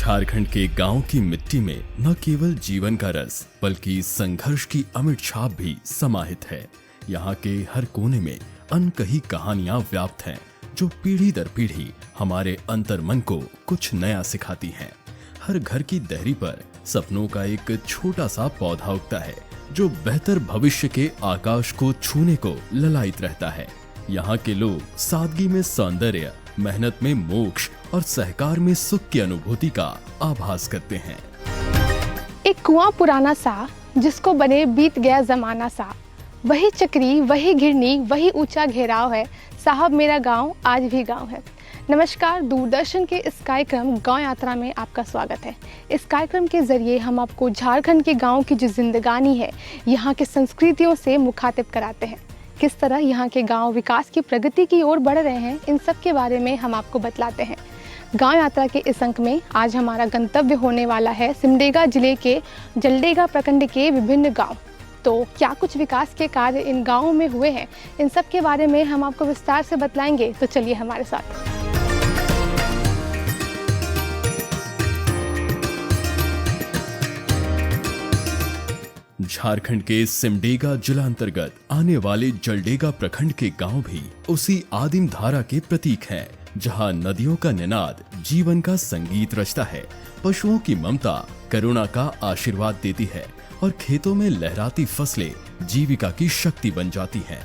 झारखंड के गांव की मिट्टी में न केवल जीवन का रस बल्कि संघर्ष की अमिट छाप भी समाहित है। यहाँ के हर कोने में अनकही कहानियां व्याप्त हैं, जो पीढ़ी दर पीढ़ी हमारे अंतर्मन को कुछ नया सिखाती हैं। हर घर की दहरी पर सपनों का एक छोटा सा पौधा उगता है, जो बेहतर भविष्य के आकाश को छूने को ललायित रहता है। यहाँ के लोग सादगी में सौंदर्य, मेहनत में मोक्ष और सहकार में सुख की अनुभूति का आभास करते हैं। एक कुआं पुराना सा, जिसको बने बीत गया जमाना सा, वही चक्री, वही घिरनी, वही ऊंचा घेराव है। साहब मेरा गांव आज भी गांव है। नमस्कार, दूरदर्शन के इस कार्यक्रम गांव यात्रा में आपका स्वागत है। इस कार्यक्रम के जरिए हम आपको झारखंड के गांव की जो जिंदगानी है, यहाँ के संस्कृतियों से मुखातिब कराते हैं। किस तरह यहाँ के गांव विकास की प्रगति की ओर बढ़ रहे हैं, इन सब के बारे में हम आपको बतलाते हैं। गांव यात्रा के इस अंक में आज हमारा गंतव्य होने वाला है सिमडेगा जिले के जलडेगा प्रखंड के विभिन्न गांव। तो क्या कुछ विकास के कार्य इन गांवों में हुए हैं, इन सब के बारे में हम आपको विस्तार से बतलाएंगे। तो चलिए हमारे साथ। झारखंड के सिमडेगा जिला अंतर्गत आने वाले जलडेगा प्रखंड के गांव भी उसी आदिम धारा के प्रतीक हैं, जहां नदियों का निनाद जीवन का संगीत रचता है, पशुओं की ममता करुणा का आशीर्वाद देती है और खेतों में लहराती फसलें जीविका की शक्ति बन जाती हैं।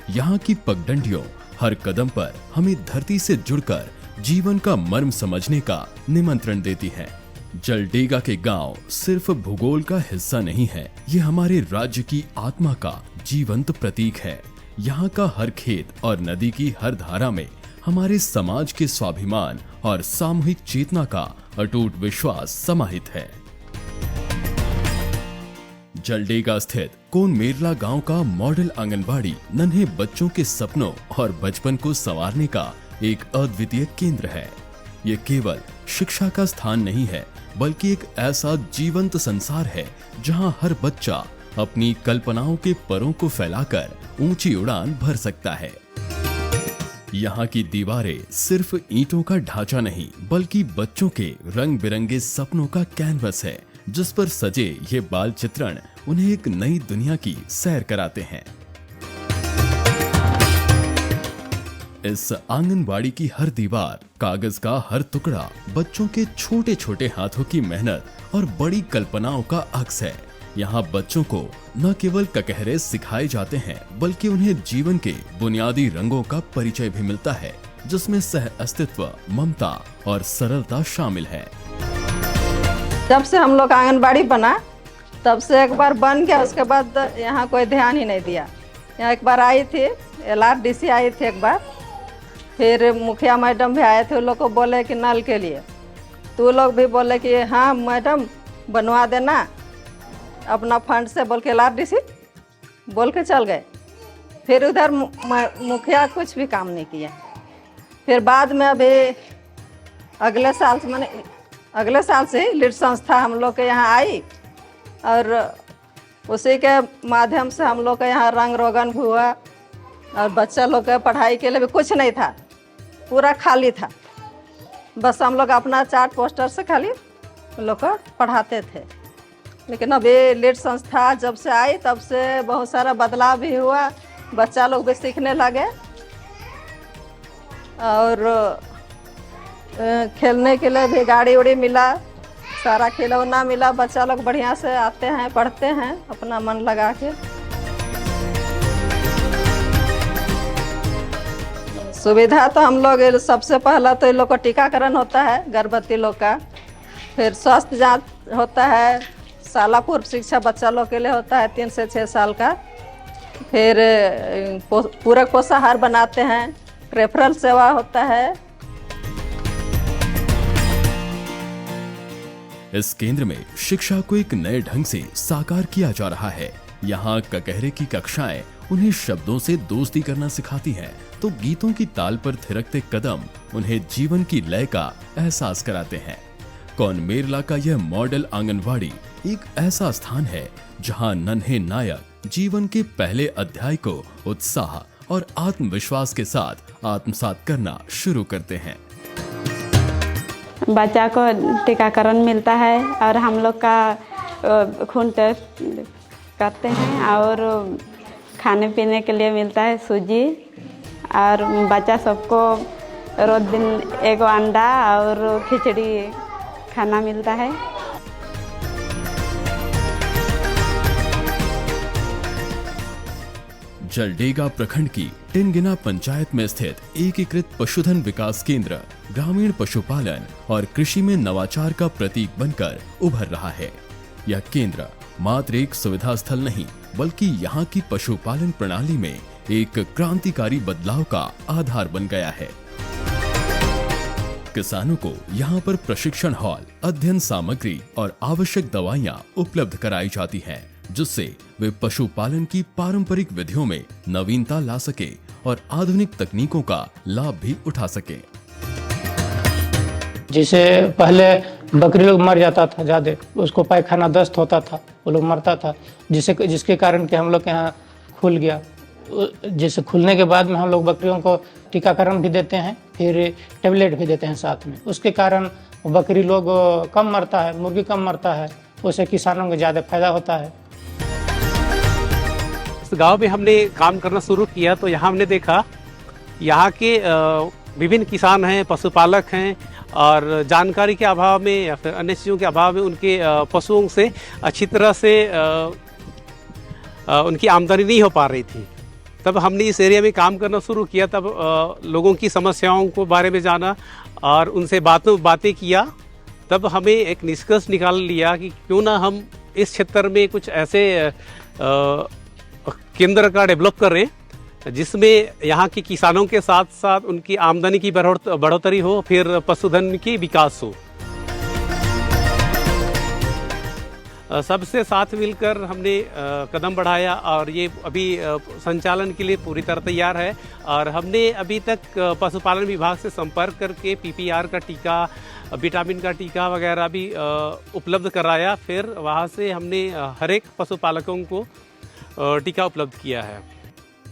यहाँ की पगडंडियों हर कदम पर हमें धरती से जुड़कर जीवन का मर्म समझने का निमंत्रण देती हैं। जलडेगा के गांव सिर्फ भूगोल का हिस्सा नहीं है, ये हमारे राज्य की आत्मा का जीवंत प्रतीक है। यहाँ का हर खेत और नदी की हर धारा में हमारे समाज के स्वाभिमान और सामूहिक चेतना का अटूट विश्वास समाहित है। जलडेगा स्थित कोनमेरला गांव का मॉडल आंगनबाड़ी नन्हे बच्चों के सपनों और बचपन को संवारने का एक अद्वितीय केंद्र है। ये केवल शिक्षा का स्थान नहीं है, बल्कि एक ऐसा जीवंत संसार है जहां हर बच्चा अपनी कल्पनाओं के परों को फैलाकर ऊंची उड़ान भर सकता है। यहाँ की दीवारें सिर्फ ईंटों का ढांचा नहीं, बल्कि बच्चों के रंग बिरंगे सपनों का कैनवस है, जिस पर सजे ये बाल चित्रण उन्हें एक नई दुनिया की सैर कराते हैं। इस आंगनबाड़ी की हर दीवार, कागज का हर टुकड़ा बच्चों के छोटे छोटे हाथों की मेहनत और बड़ी कल्पनाओं का अक्स है। यहाँ बच्चों को न केवल ककहरे सिखाए जाते हैं, बल्कि उन्हें जीवन के बुनियादी रंगों का परिचय भी मिलता है, जिसमें सह अस्तित्व, ममता और सरलता शामिल है। जब से हम लोग आंगनबाड़ी बना, तब से एक बार बन गया, उसके बाद यहाँ कोई ध्यान ही नहीं दिया। यहाँ एक बार आई थी, LRDC आई थी एक बार, फिर मुखिया मैडम भी आए थे। उन लोग को बोले कि नल के लिए, तो लोग भी बोले कि हाँ मैडम बनवा देना अपना फंड से, बोल के LRDC बोल के चल गए। फिर उधर मुखिया कुछ भी काम नहीं किया। फिर बाद में अभी अगले साल से लीड संस्था हम लोग के यहाँ आई, और उसी के माध्यम से हम लोग के यहाँ रंग रोगन भी हुआ, और बच्चा लोग के पढ़ाई के लिए भी कुछ नहीं था, पूरा खाली था। बस हम लोग अपना चार्ट पोस्टर से खाली लोग को पढ़ाते थे। लेकिन अभी लीड संस्था जब से आई, तब से बहुत सारा बदलाव भी हुआ, बच्चा लोग भी सीखने लगे, और खेलने के लिए भी गाड़ी उड़ी मिला, सारा खिलौना मिला। बच्चा लोग बढ़िया से आते हैं, पढ़ते हैं अपना मन लगा के। सुविधा तो हम लोग सबसे पहला तो इन लोग को टीकाकरण होता है, गर्भवती लोग का, फिर स्वास्थ्य जांच होता है, शाला पूर्व शिक्षा बच्चा लोग के लिए होता है 3 से 6 साल का, फिर पूरक पोषाहार बनाते हैं, रेफरल सेवा होता है। इस केंद्र में शिक्षा को एक नए ढंग से साकार किया जा रहा है। यहाँ ककहरे की कक्षाएं उन्हें शब्दों से दोस्ती करना सिखाती हैं, तो गीतों की ताल पर थिरकते कदम उन्हें जीवन की लय का एहसास कराते हैं। कोनमेरला का यह मॉडल आंगनवाड़ी एक ऐसा स्थान है जहाँ नन्हे नायक जीवन के पहले अध्याय को उत्साह और आत्मविश्वास के साथ आत्मसात करना शुरू करते हैं। बच्चा को टीकाकरण मिलता है और हम लोग का खून टेस्ट करते हैं और खाने पीने के लिए मिलता है सूजी और बच्चा सबको रोज दिन एक अंडा और खिचड़ी खाना मिलता है। जलडेगा प्रखंड की टिनगिना पंचायत में स्थित एकीकृत पशुधन विकास केंद्र ग्रामीण पशुपालन और कृषि में नवाचार का प्रतीक बनकर उभर रहा है। यह केंद्र मात्र एक सुविधा स्थल नहीं बल्कि यहाँ की पशुपालन प्रणाली में एक क्रांतिकारी बदलाव का आधार बन गया है। किसानों को यहाँ पर प्रशिक्षण हॉल, अध्ययन सामग्री और आवश्यक दवाइयाँ उपलब्ध कराई जाती हैं, जिससे वे पशुपालन की पारंपरिक विधियों में नवीनता ला सके और आधुनिक तकनीकों का लाभ भी उठा सके। जैसे पहले बकरी लोग मर जाता था ज्यादा, उसको पायखाना दस्त होता था, वो लोग मरता था, जिसके कारण कि हम लोग के यहाँ खुल गया। जैसे खुलने के बाद में हम लोग बकरियों को टीकाकरण भी देते हैं, फिर टेबलेट भी देते हैं साथ में। उसके कारण बकरी लोग कम मरता है, मुर्गी कम मरता है, उससे किसानों को ज़्यादा फायदा होता है। इस गांव में हमने काम करना शुरू किया तो यहाँ हमने देखा यहाँ के विभिन्न किसान हैं, पशुपालक हैं और जानकारी के अभाव में या फिर अन्य चीज़ों के अभाव में उनके पशुओं से अच्छी तरह से उनकी आमदनी नहीं हो पा रही थी। तब हमने इस एरिया में काम करना शुरू किया, तब लोगों की समस्याओं को बारे में जाना और उनसे बातें किया। तब हमें एक निष्कर्ष निकाल लिया कि क्यों ना हम इस क्षेत्र में कुछ ऐसे केंद्र का डेवलप करें जिसमें यहाँ के किसानों के साथ साथ उनकी आमदनी की बढ़ोतरी हो, फिर पशुधन की विकास हो। सबसे साथ मिलकर हमने कदम बढ़ाया और ये अभी संचालन के लिए पूरी तरह तैयार है। और हमने अभी तक पशुपालन विभाग से संपर्क करके पीपीआर का टीका, विटामिन का टीका वगैरह भी उपलब्ध कराया। फिर वहाँ से हमने हर एक पशुपालकों को टीका उपलब्ध किया है।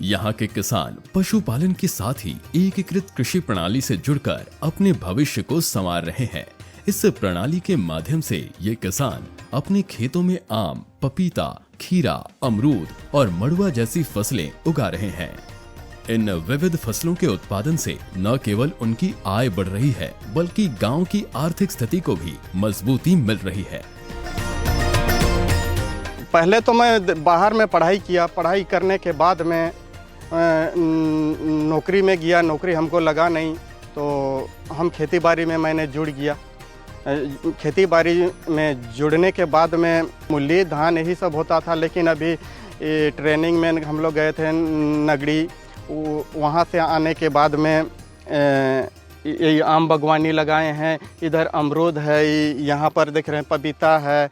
यहाँ के किसान पशुपालन के साथ ही एकीकृत कृषि प्रणाली से जुड़कर अपने भविष्य को संवार रहे हैं। इस प्रणाली के माध्यम से ये किसान अपने खेतों में आम, पपीता, खीरा, अमरूद और मड़ुआ जैसी फसलें उगा रहे हैं। इन विविध फसलों के उत्पादन से न केवल उनकी आय बढ़ रही है बल्कि गांव की आर्थिक स्थिति को भी मजबूती मिल रही है। पहले तो मैं बाहर में पढ़ाई किया, पढ़ाई करने के बाद में नौकरी में गया, नौकरी हमको लगा नहीं तो हम खेती बाड़ी में मैंने जुड़ गया। खेती बाड़ी में जुड़ने के बाद में मूली, धान यही सब होता था। लेकिन अभी ट्रेनिंग में हम लोग गए थे नगड़ी, वहाँ से आने के बाद में ये आम बागवानी लगाए हैं। इधर अमरूद है, यहाँ पर देख रहे हैं पपीता है,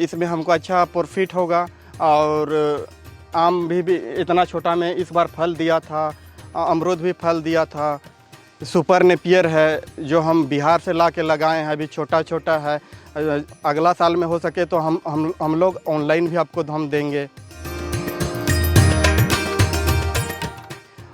इसमें हमको अच्छा प्रॉफिट होगा। और आम भी इतना छोटा में इस बार फल दिया था, अमरूद भी फल दिया था। सुपर नेपियर है जो हम बिहार से ला के लगाए हैं, अभी छोटा छोटा है। अगला साल में हो सके तो हम लोग ऑनलाइन भी आपको हम देंगे।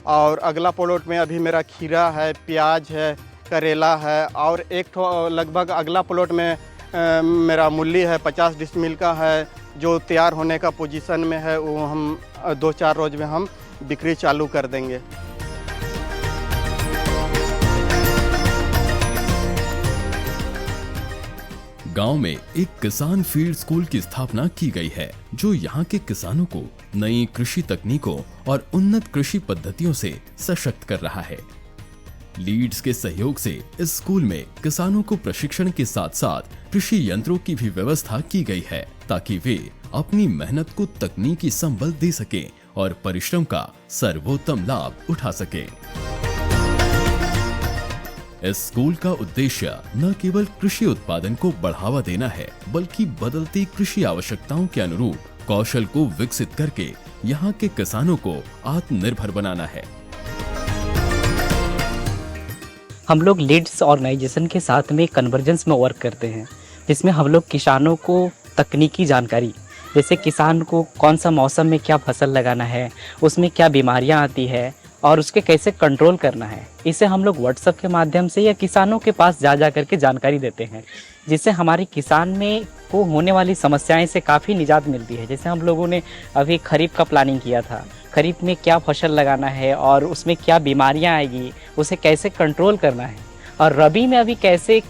और अगला प्लॉट में अभी मेरा खीरा है, प्याज है, करेला है और एक ठो लगभग अगला प्लॉट में मेरा मूली है, 50 डिसमिल का है जो तैयार होने का पोजीशन में है। वो हम 2-4 रोज में हम बिक्री चालू कर देंगे। गांव में एक किसान फील्ड स्कूल की स्थापना की गई है जो यहाँ के किसानों को नई कृषि तकनीकों और उन्नत कृषि पद्धतियों से सशक्त कर रहा है। लीड्स के सहयोग से इस स्कूल में किसानों को प्रशिक्षण के साथ साथ कृषि यंत्रों की भी व्यवस्था की गई है ताकि वे अपनी मेहनत को तकनीकी संबल दे सकें और परिश्रम का सर्वोत्तम लाभ उठा सकें। इस स्कूल का उद्देश्य न केवल कृषि उत्पादन को बढ़ावा देना है बल्कि बदलती कृषि आवश्यकताओं के अनुरूप कौशल को विकसित करके यहाँ के किसानों को आत्मनिर्भर बनाना है। हम लोग लीड्स ऑर्गेनाइजेशन के साथ में कन्वर्जेंस में वर्क करते हैं, जिसमें हम लोग किसानों को तकनीकी जानकारी, जैसे किसान को कौन सा मौसम में क्या फसल लगाना है, उसमें क्या बीमारियां आती है और उसके कैसे कंट्रोल करना है, इसे हम लोग व्हाट्सएप के माध्यम से या किसानों के पास जा करके जानकारी देते हैं, जिससे हमारी किसान में को होने वाली समस्याएं से काफ़ी निजात मिलती है। जैसे हम लोगों ने अभी खरीफ का प्लानिंग किया था, खरीफ में क्या फसल लगाना है और उसमें क्या बीमारियां आएगी, उसे कैसे कंट्रोल करना है, और रबी में अभी कैसे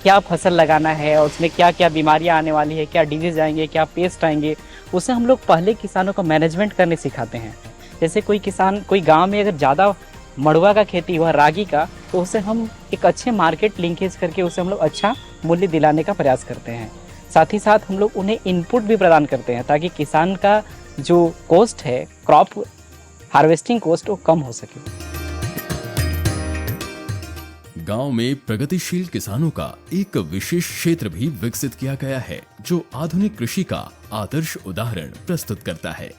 क्या फसल लगाना है और उसमें क्या क्या बीमारियां आने वाली है, क्या डिजीज आएंगे, क्या पेस्ट आएंगे, उसे हम लोग पहले किसानों को मैनेजमेंट करने सिखाते हैं। जैसे कोई किसान कोई गांव में अगर ज़्यादा मड़ुआ का खेती हुआ, रागी का, तो उसे हम एक अच्छे मार्केट लिंकेज करके उसे हम लोग अच्छा मूल्य दिलाने का प्रयास करते हैं। साथ ही साथ हम लोग उन्हें इनपुट भी प्रदान करते हैं ताकि किसान का जो कॉस्ट है, क्रॉप हार्वेस्टिंग कॉस्ट, वो कम हो सके। गांव में प्रगतिशील किसानों का एक विशेष क्षेत्र भी विकसित किया गया है जो आधुनिक कृषि का आदर्श उदाहरण प्रस्तुत करता है।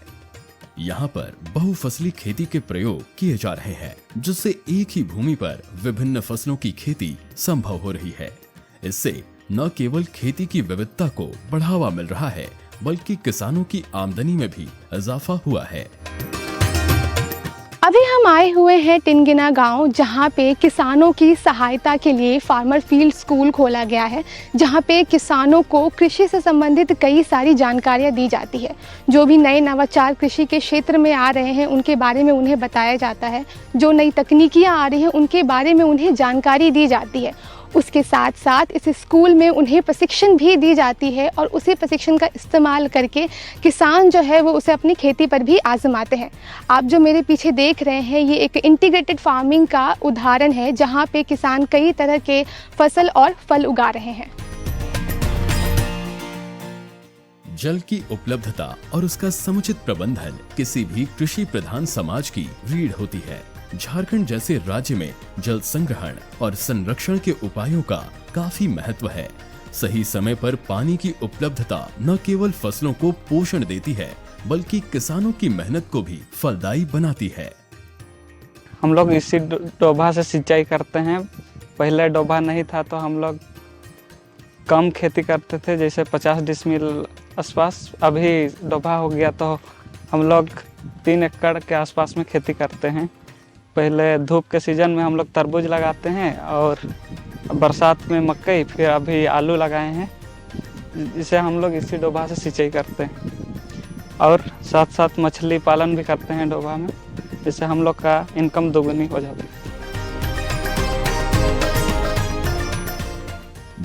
यहाँ पर बहुफसली खेती के प्रयोग किए जा रहे हैं, जिससे एक ही भूमि पर विभिन्न फसलों की खेती संभव हो रही है। इससे न केवल खेती की विविधता को बढ़ावा मिल रहा है, बल्कि किसानों की आमदनी में भी इजाफा हुआ है। अभी हम आए हुए हैं टिनगिना गांव, जहां पे किसानों की सहायता के लिए फार्मर फील्ड स्कूल खोला गया है, जहां पे किसानों को कृषि से संबंधित कई सारी जानकारियां दी जाती है। जो भी नए नवाचार कृषि के क्षेत्र में आ रहे हैं उनके बारे में उन्हें बताया जाता है, जो नई तकनीकियां आ रही हैं उनके बारे में उन्हें जानकारी दी जाती है। उसके साथ साथ इस स्कूल में उन्हें प्रशिक्षण भी दी जाती है और उसी प्रशिक्षण का इस्तेमाल करके किसान जो है वो उसे अपनी खेती पर भी आजमाते हैं। आप जो मेरे पीछे देख रहे हैं ये एक इंटीग्रेटेड फार्मिंग का उदाहरण है, जहाँ पे किसान कई तरह के फसल और फल उगा रहे हैं। जल की उपलब्धता और उसका समुचित प्रबंधन किसी भी कृषि प्रधान समाज की रीढ़ होती है। झारखंड जैसे राज्य में जल संग्रहण और संरक्षण के उपायों का काफी महत्व है। सही समय पर पानी की उपलब्धता न केवल फसलों को पोषण देती है, बल्कि किसानों की मेहनत को भी फलदायी बनाती है। हम लोग इसी डोभा से सिंचाई करते हैं। पहले डोभा नहीं था तो हम लोग कम खेती करते थे, जैसे 50 डिसमिल आसपास। अभी डोभा हो गया तो हम लोग 3 एकड़ के आसपास में खेती करते हैं। पहले धूप के सीज़न में हम लोग तरबूज लगाते हैं और बरसात में मकई, फिर अभी आलू लगाए हैं, जिसे हम लोग इसी डोभा से सिंचाई करते हैं। और साथ साथ मछली पालन भी करते हैं डोभा में, जिससे हम लोग का इनकम दोगुनी हो जाती है।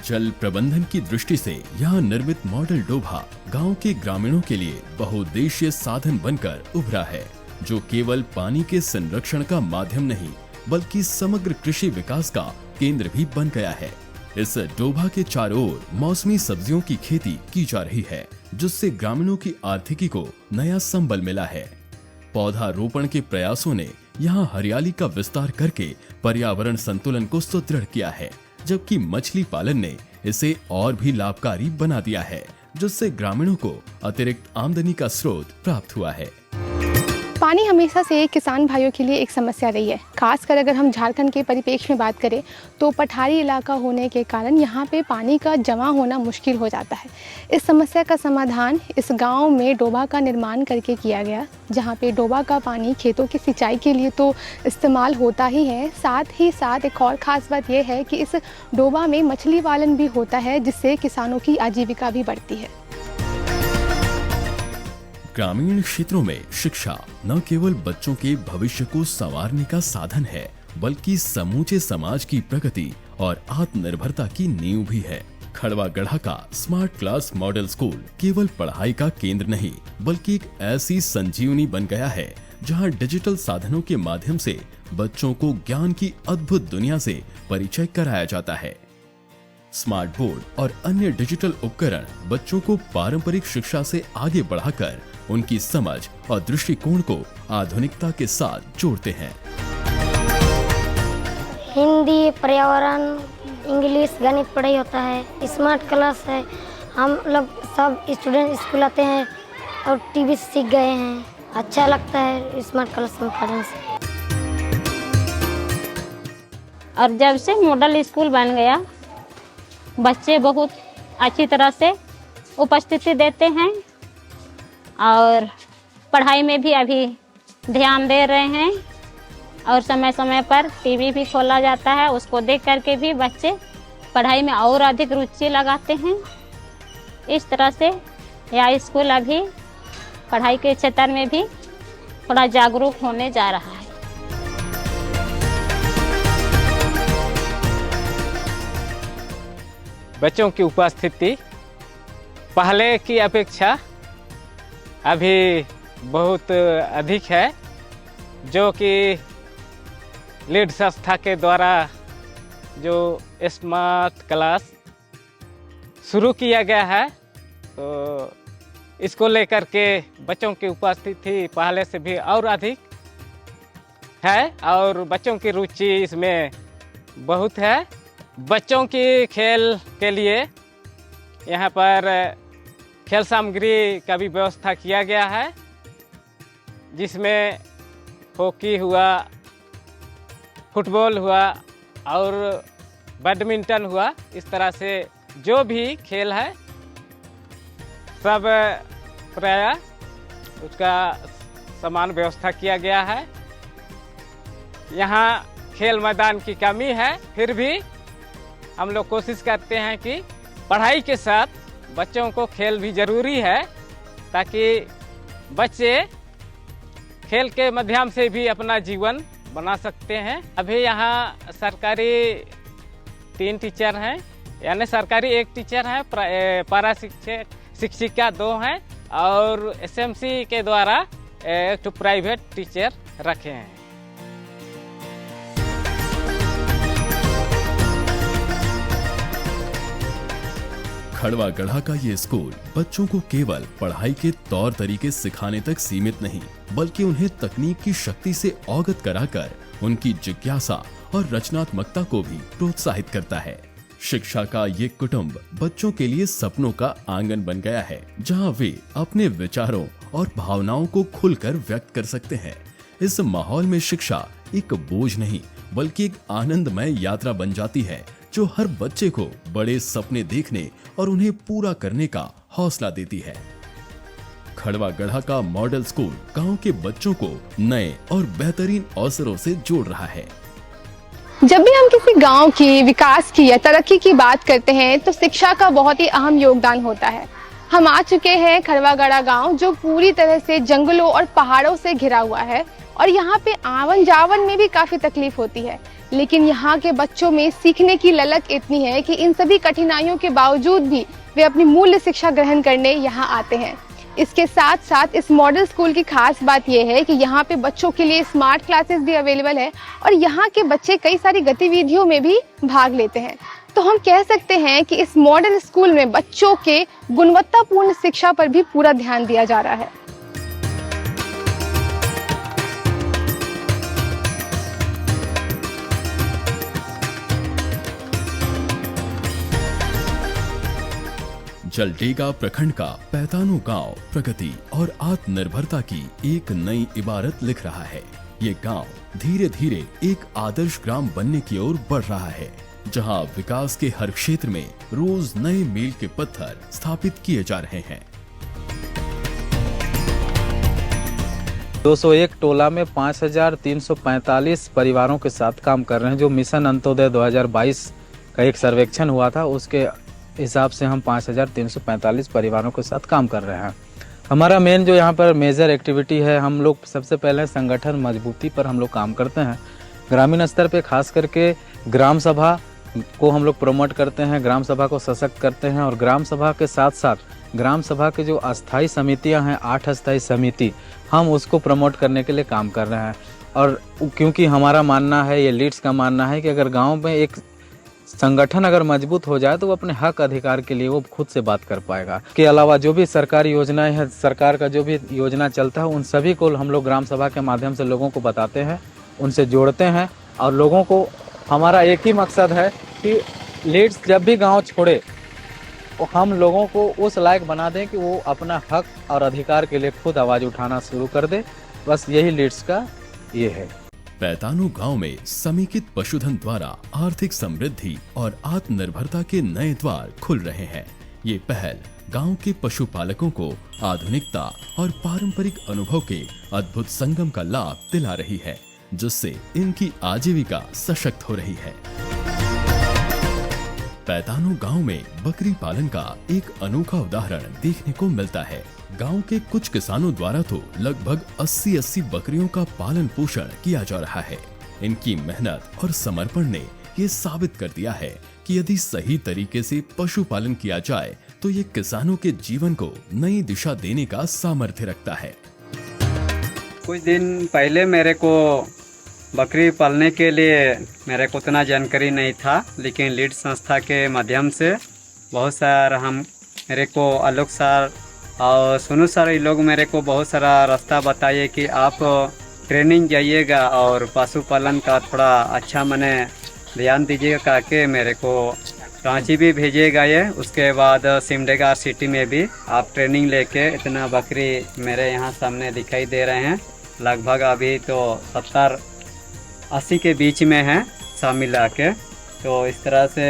जल प्रबंधन की दृष्टि से यहाँ निर्मित मॉडल डोभा गांव के ग्रामीणों के लिए बहुउद्देशीय साधन बनकर उभरा है, जो केवल पानी के संरक्षण का माध्यम नहीं, बल्कि समग्र कृषि विकास का केंद्र भी बन गया है। इस डोभा के चारों ओर मौसमी सब्जियों की खेती की जा रही है, जिससे ग्रामीणों की आर्थिकी को नया संबल मिला है। पौधा रोपण के प्रयासों ने यहाँ हरियाली का विस्तार करके पर्यावरण संतुलन को सुदृढ़ किया है, जबकि मछली पालन ने इसे और भी लाभकारी बना दिया है, जिससे ग्रामीणों को अतिरिक्त आमदनी का स्रोत प्राप्त हुआ है। पानी हमेशा से किसान भाइयों के लिए एक समस्या रही है। खासकर अगर हम झारखंड के परिप्रेक्ष्य में बात करें तो पठारी इलाका होने के कारण यहाँ पे पानी का जमा होना मुश्किल हो जाता है। इस समस्या का समाधान इस गांव में डोबा का निर्माण करके किया गया, जहाँ पे डोबा का पानी खेतों की सिंचाई के लिए तो इस्तेमाल होता ही है, साथ ही साथ एक और ख़ास बात यह है कि इस डोबा में मछली पालन भी होता है, जिससे किसानों की आजीविका भी बढ़ती है। ग्रामीण क्षेत्रों में शिक्षा न केवल बच्चों के भविष्य को संवारने का साधन है, बल्कि समूचे समाज की प्रगति और आत्मनिर्भरता की नींव भी है। खड़वा गढ़ा का स्मार्ट क्लास मॉडल स्कूल केवल पढ़ाई का केंद्र नहीं, बल्कि एक ऐसी संजीवनी बन गया है जहां डिजिटल साधनों के माध्यम से बच्चों को ज्ञान की अद्भुत दुनिया से परिचय कराया जाता है। स्मार्ट बोर्ड और अन्य डिजिटल उपकरण बच्चों को पारंपरिक शिक्षा से आगे बढ़ाकर उनकी समझ और दृष्टिकोण को आधुनिकता के साथ जोड़ते हैं। हिंदी, पर्यावरण, इंग्लिश, गणित पढ़ाई होता है। स्मार्ट क्लास है। हम लोग सब स्टूडेंट स्कूल आते हैं और टीवी से सीख गए हैं। अच्छा लगता है स्मार्ट क्लास में पढ़ने से। और जब से मॉडल स्कूल बन गया, बच्चे बहुत अच्छी तरह से उपस्थिति देते हैं और पढ़ाई में भी अभी ध्यान दे रहे हैं। और समय समय पर टीवी भी खोला जाता है। उसको देख करके भी बच्चे पढ़ाई में और अधिक रुचि लगाते हैं। इस तरह से यह स्कूल अभी पढ़ाई के क्षेत्र में भी थोड़ा जागरूक होने जा रहा है। बच्चों की उपस्थिति पहले की अपेक्षा अभी बहुत अधिक है, जो कि लीड संस्था के द्वारा जो स्मार्ट क्लास शुरू किया गया है, तो इसको लेकर के बच्चों की उपस्थिति पहले से भी और अधिक है और बच्चों की रुचि इसमें बहुत है। बच्चों की खेल के लिए यहाँ पर खेल सामग्री का भी व्यवस्था किया गया है, जिसमें हॉकी हुआ, फुटबॉल हुआ और बैडमिंटन हुआ। इस तरह से जो भी खेल है सब प्राय उसका समान व्यवस्था किया गया है। यहाँ खेल मैदान की कमी है, फिर भी हम लोग कोशिश करते हैं कि पढ़ाई के साथ बच्चों को खेल भी ज़रूरी है, ताकि बच्चे खेल के माध्यम से भी अपना जीवन बना सकते हैं। अभी यहाँ सरकारी 3 टीचर हैं, यानी सरकारी 1 टीचर है, पारा शिक्षिका 2 हैं और एसएमसी के द्वारा 1 प्राइवेट टीचर रखे हैं। खड़वा गढ़ा का ये स्कूल बच्चों को केवल पढ़ाई के तौर तरीके सिखाने तक सीमित नहीं, बल्कि उन्हें तकनीक की शक्ति से अवगत कराकर उनकी जिज्ञासा और रचनात्मकता को भी प्रोत्साहित करता है। शिक्षा का ये कुटुंब बच्चों के लिए सपनों का आंगन बन गया है, जहां वे अपने विचारों और भावनाओं को खुलकर व्यक्त कर सकते हैं। इस माहौल में शिक्षा एक बोझ नहीं, बल्कि एक आनंदमय यात्रा बन जाती है, जो हर बच्चे को बड़े सपने देखने और उन्हें पूरा करने का हौसला देती है। खड़वा गढ़ा का मॉडल स्कूल गांव के बच्चों को नए और बेहतरीन अवसरों से जोड़ रहा है। जब भी हम किसी गांव की विकास की या तरक्की की बात करते हैं, तो शिक्षा का बहुत ही अहम योगदान होता है। हम आ चुके हैं खड़वा गढ़ा गाँव, जो पूरी तरह से जंगलों और पहाड़ों से घिरा हुआ है और यहाँ पे आवन जावन में भी काफी तकलीफ होती है, लेकिन यहाँ के बच्चों में सीखने की ललक इतनी है कि इन सभी कठिनाइयों के बावजूद भी वे अपनी मूल्य शिक्षा ग्रहण करने यहाँ आते हैं। इसके साथ साथ इस मॉडल स्कूल की खास बात यह है कि यहाँ पे बच्चों के लिए स्मार्ट क्लासेस भी अवेलेबल है और यहाँ के बच्चे कई सारी गतिविधियों में भी भाग लेते हैं। तो हम कह सकते हैं कि इस मॉडल स्कूल में बच्चों के गुणवत्तापूर्ण शिक्षा पर भी पूरा ध्यान दिया जा रहा है। जलडेगा प्रखंड का पैतानो गांव प्रगति और आत्मनिर्भरता की एक नई इबारत लिख रहा है। ये गांव धीरे धीरे एक आदर्श ग्राम बनने की ओर बढ़ रहा है, जहां विकास के हर क्षेत्र में रोज नए मील के पत्थर स्थापित किए जा रहे हैं। 201 टोला में 5345 परिवारों के साथ काम कर रहे हैं। जो मिशन अंत्योदय 2022 का एक सर्वेक्षण हुआ था, उसके हिसाब से हम 5345 परिवारों के साथ काम कर रहे हैं। हमारा मेन जो यहाँ पर मेजर एक्टिविटी है, हम लोग सबसे पहले संगठन मजबूती पर हम लोग काम करते हैं। ग्रामीण स्तर पे खास करके ग्राम सभा को हम लोग प्रमोट करते हैं, ग्राम सभा को सशक्त करते हैं और ग्राम सभा के साथ साथ ग्राम सभा के जो अस्थाई समितियां हैं, 8 अस्थाई समिति, हम उसको प्रमोट करने के लिए काम कर रहे हैं। और क्योंकि हमारा मानना है, ये लीड्स का मानना है कि अगर गाँव में एक संगठन अगर मजबूत हो जाए तो वो अपने हक अधिकार के लिए वो खुद से बात कर पाएगा। के अलावा जो भी सरकारी योजनाएं हैं, सरकार का जो भी योजना चलता है, उन सभी को हम लोग ग्राम सभा के माध्यम से लोगों को बताते हैं, उनसे जोड़ते हैं और लोगों को, हमारा एक ही मकसद है कि लीड्स जब भी गांव छोड़े तो हम लोगों को उस लायक बना दें कि वो अपना हक और अधिकार के लिए खुद आवाज़ उठाना शुरू कर दे। बस यही लीड्स का ये है। पैतानो गांव में समेकित पशुधन द्वारा आर्थिक समृद्धि और आत्मनिर्भरता के नए द्वार खुल रहे हैं। ये पहल गांव के पशुपालकों को आधुनिकता और पारंपरिक अनुभव के अद्भुत संगम का लाभ दिला रही है। जिससे इनकी आजीविका सशक्त हो रही है। पैतानो गांव में बकरी पालन का एक अनोखा उदाहरण देखने को मिलता है। गांव के कुछ किसानों द्वारा तो लगभग 80 बकरियों का पालन पोषण किया जा रहा है। इनकी मेहनत और समर्पण ने ये साबित कर दिया है कि यदि सही तरीके से पशुपालन किया जाए तो ये किसानों के जीवन को नई दिशा देने का सामर्थ्य रखता है। कुछ दिन पहले मेरे को बकरी पालने के लिए मेरे को उतना जानकारी नहीं था, लेकिन लीड संस्था के माध्यम से बहुत सारा मेरे को आलोक सर और सोनू सर ये लोग मेरे को बहुत सारा रास्ता बताइए कि आप ट्रेनिंग जाइएगा और पशुपालन का थोड़ा अच्छा मने ध्यान दीजिएगा करके मेरे को रांची भी भेजिएगा ये। उसके बाद सिमडेगा सिटी में भी आप ट्रेनिंग लेके इतना बकरी मेरे यहाँ सामने दिखाई दे रहे हैं। लगभग अभी तो 70-80 के बीच में है सब मिला के। तो इस तरह से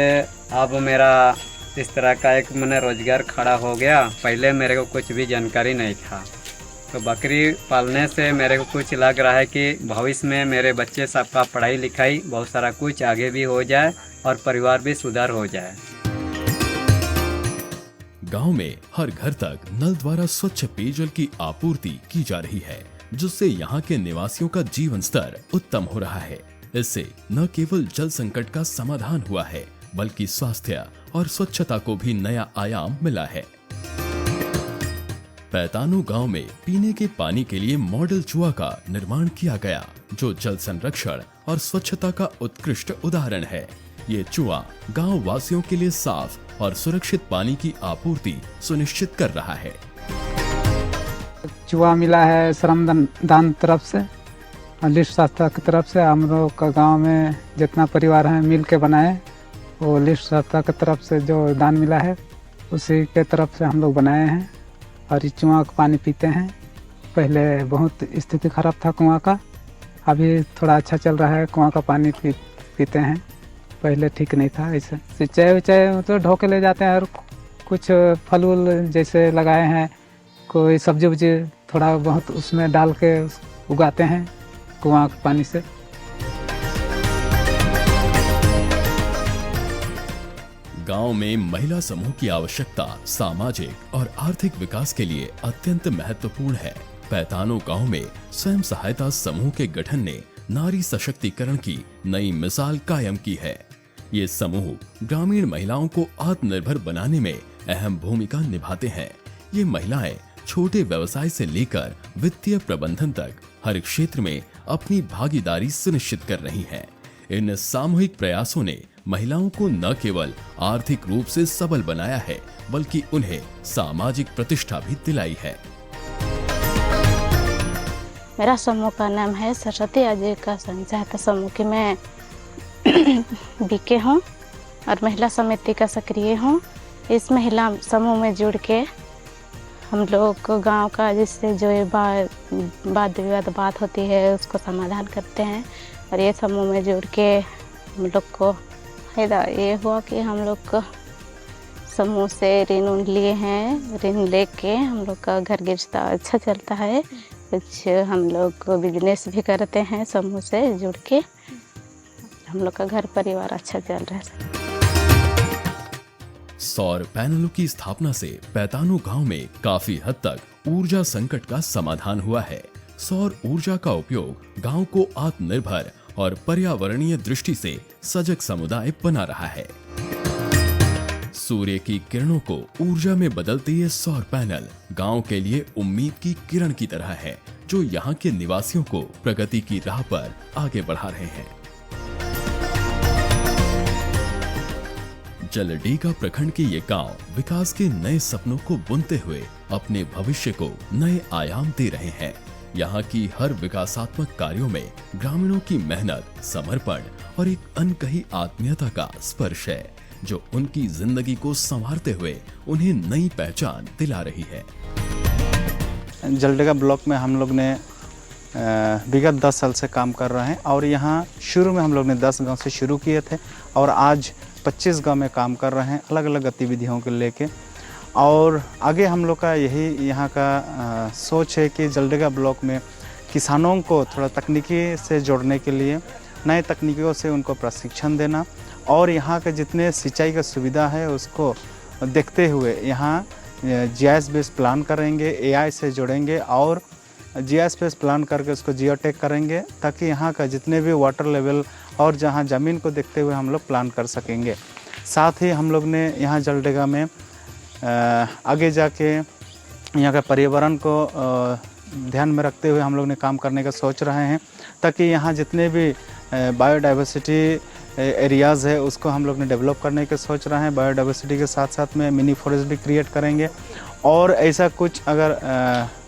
अब मेरा इस तरह का एक मैंने रोजगार खड़ा हो गया। पहले मेरे को कुछ भी जानकारी नहीं था, तो बकरी पालने से मेरे को कुछ लग रहा है कि भविष्य में मेरे बच्चे सबका पढ़ाई लिखाई बहुत सारा कुछ आगे भी हो जाए और परिवार भी सुधार हो जाए। गांव में हर घर तक नल द्वारा स्वच्छ पेयजल की आपूर्ति की जा रही है, जिससे यहाँ के निवासियों का जीवन स्तर उत्तम हो रहा है। इससे न केवल जल संकट का समाधान हुआ है, बल्कि स्वास्थ्य और स्वच्छता को भी नया आयाम मिला है। पैतानो गांव में पीने के पानी के लिए मॉडल कुआं का निर्माण किया गया, जो जल संरक्षण और स्वच्छता का उत्कृष्ट उदाहरण है। ये कुआं गांव वासियों के लिए साफ और सुरक्षित पानी की आपूर्ति सुनिश्चित कर रहा है। कुआं मिला है श्रमदान तरफ से और लिस्ट संस्था की तरफ से। हम लोग का गाँव में जितना परिवार है मिल के बनाए, वो लिस्ट संस्था की तरफ से जो दान मिला है उसी के तरफ से हम लोग बनाए हैं और इस कुआं का पानी पीते हैं। पहले बहुत स्थिति खराब था कुआं का, अभी थोड़ा अच्छा चल रहा है। कुआं का पानी पीते हैं, पहले ठीक नहीं था। ऐसे सिंचाई विचाई मतलब ढो के ले जाते हैं और कुछ फल उल जैसे लगाए हैं, कोई सब्जी वब्जी थोड़ा बहुत उसमें डाल के उगाते हैं कुआं के पानी से। गांव में महिला समूह की आवश्यकता सामाजिक और आर्थिक विकास के लिए अत्यंत महत्वपूर्ण है। पैतानो गांव में स्वयं सहायता समूह के गठन ने नारी सशक्तिकरण की नई मिसाल कायम की है। ये समूह ग्रामीण महिलाओं को आत्मनिर्भर बनाने में अहम भूमिका निभाते हैं। ये महिलाएं छोटे व्यवसाय से लेकर वित्तीय प्रबंधन तक हर क्षेत्र में अपनी भागीदारी सुनिश्चित कर रही हैं। इन सामूहिक प्रयासों ने महिलाओं को न केवल आर्थिक रूप से सबल बनाया है, बल्कि उन्हें सामाजिक प्रतिष्ठा भी दिलाई है। मेरा समूह का नाम है सरस्वती आजीविका सहायता समूह की मैं बीके हूँ और महिला समिति का सक्रिय हूँ। इस महिला समूह में जुड़ के हम लोग गांव का जिससे जो वाद विवाद बात होती है उसको समाधान करते हैं। और ये समूह में जुड़ के हम लोग को फायदा ये हुआ कि हम लोग समूह से ऋण लिए हैं। ऋण लेके हम लोग का घर गृहस्था अच्छा चलता है। कुछ हम लोग बिजनेस भी करते हैं समूह से जुड़ के। हम लोग का घर परिवार अच्छा चल रहा है। सौर पैनलों की स्थापना से पैतानो गांव में काफी हद तक ऊर्जा संकट का समाधान हुआ है। सौर ऊर्जा का उपयोग गांव को आत्मनिर्भर और पर्यावरणीय दृष्टि से सजग समुदाय बना रहा है। सूर्य की किरणों को ऊर्जा में बदलते ये सौर पैनल गांव के लिए उम्मीद की किरण की तरह है, जो यहाँ के निवासियों को प्रगति की राह पर आगे बढ़ा रहे हैं। जलडेगा प्रखंड के ये गांव विकास के नए सपनों को बुनते हुए अपने भविष्य को नए आयाम दे रहे हैं। यहाँ की हर विकासात्मक कार्यों में ग्रामीणों की मेहनत, समर्पण और एक अनकही आत्मीयता का स्पर्श है, जो उनकी जिंदगी को संवारते हुए उन्हें नई पहचान दिला रही है। जलडेगा ब्लॉक में हम लोग ने विगत 10 साल से काम कर रहे हैं और यहाँ शुरू में हम लोग ने 10 गांव से शुरू किए थे और आज 25 गांव में काम कर रहे हैं अलग अलग गतिविधियों को लेके। और आगे हम लोग का यही यहाँ का सोच है कि जलडेगा ब्लॉक में किसानों को थोड़ा तकनीकी से जोड़ने के लिए नए तकनीकों से उनको प्रशिक्षण देना और यहाँ के जितने सिंचाई का सुविधा है उसको देखते हुए यहाँ जीआईएस बेस्ड प्लान करेंगे, एआई से जोड़ेंगे और जीआईएस बेस्ड प्लान करके उसको जियोटेक करेंगे ताकि यहाँ का जितने भी वाटर लेवल और जहाँ ज़मीन को देखते हुए हम लोग प्लान कर सकेंगे। साथ ही हम लोग ने यहाँ जलडेगा में आगे जाके यहाँ का पर्यावरण को ध्यान में रखते हुए हम लोग ने काम करने का सोच रहे हैं ताकि यहाँ जितने भी बायोडाइवर्सिटी एरियाज़ है उसको हम लोग ने डेवलप करने के सोच रहे हैं। बायोडाइवर्सिटी के साथ साथ में मिनी फॉरेस्ट भी क्रिएट करेंगे और ऐसा कुछ अगर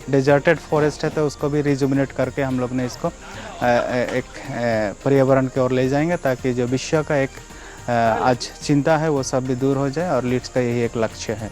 डेजर्टेड फॉरेस्ट है तो उसको भी रिजुमिनेट करके हम लोग ने इसको एक पर्यावरण की ओर ले जाएंगे ताकि जो विश्व का एक आज चिंता है वो सब भी दूर हो जाए और लीड्स का यही एक लक्ष्य है।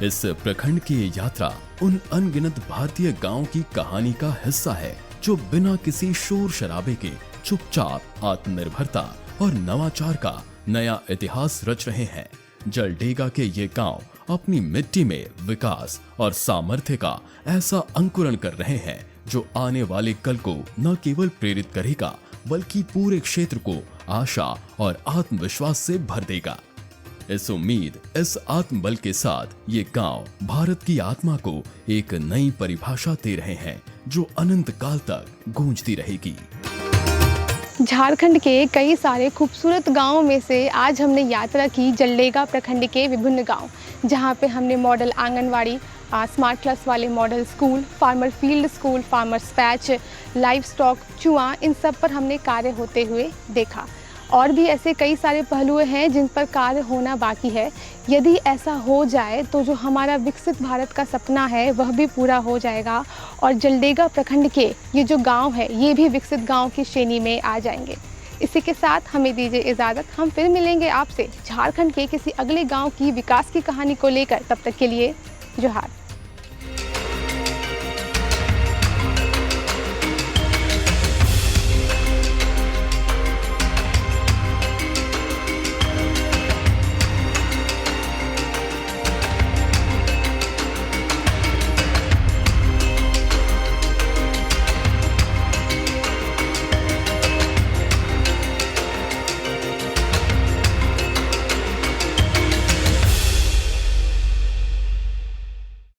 इस प्रखंड की ये यात्रा उन अनगिनत भारतीय गांवों की कहानी का हिस्सा है जो बिना किसी शोर शराबे के चुपचाप आत्मनिर्भरता और नवाचार का नया इतिहास रच रहे हैं। जलडेगा के ये गांव अपनी मिट्टी में विकास और सामर्थ्य का ऐसा अंकुरण कर रहे हैं जो आने वाले कल को न केवल प्रेरित करेगा बल्कि पूरे क्षेत्र को आशा और आत्मविश्वास से भर देगा। इस उम्मीद, इस आत्मबल के साथ ये गांव भारत की आत्मा को एक नई परिभाषा दे रहे हैं जो अनंत काल तक गूंजती रहेगी। झारखंड के कई सारे खूबसूरत गांवों में से आज हमने यात्रा की जलडेगा प्रखंड के विभिन्न गांव, जहां पे हमने मॉडल आंगनवाड़ी, स्मार्ट क्लास वाले model school, farmer field school, farmers patch, live stock, चुआ, इन सब पर हमने कार्य होते हुए देखा। और भी ऐसे कई सारे पहलू हैं जिन पर कार्य होना बाकी है। यदि ऐसा हो जाए तो जो हमारा विकसित भारत का सपना है वह भी पूरा हो जाएगा और जलडेगा प्रखंड के ये जो गांव है ये भी विकसित गांव की श्रेणी में आ जाएंगे। इसी के साथ हमें दीजिए इजाज़त, हम फिर मिलेंगे आपसे झारखंड के किसी अगले गांव की विकास की कहानी को लेकर। तब तक के लिए जोहार।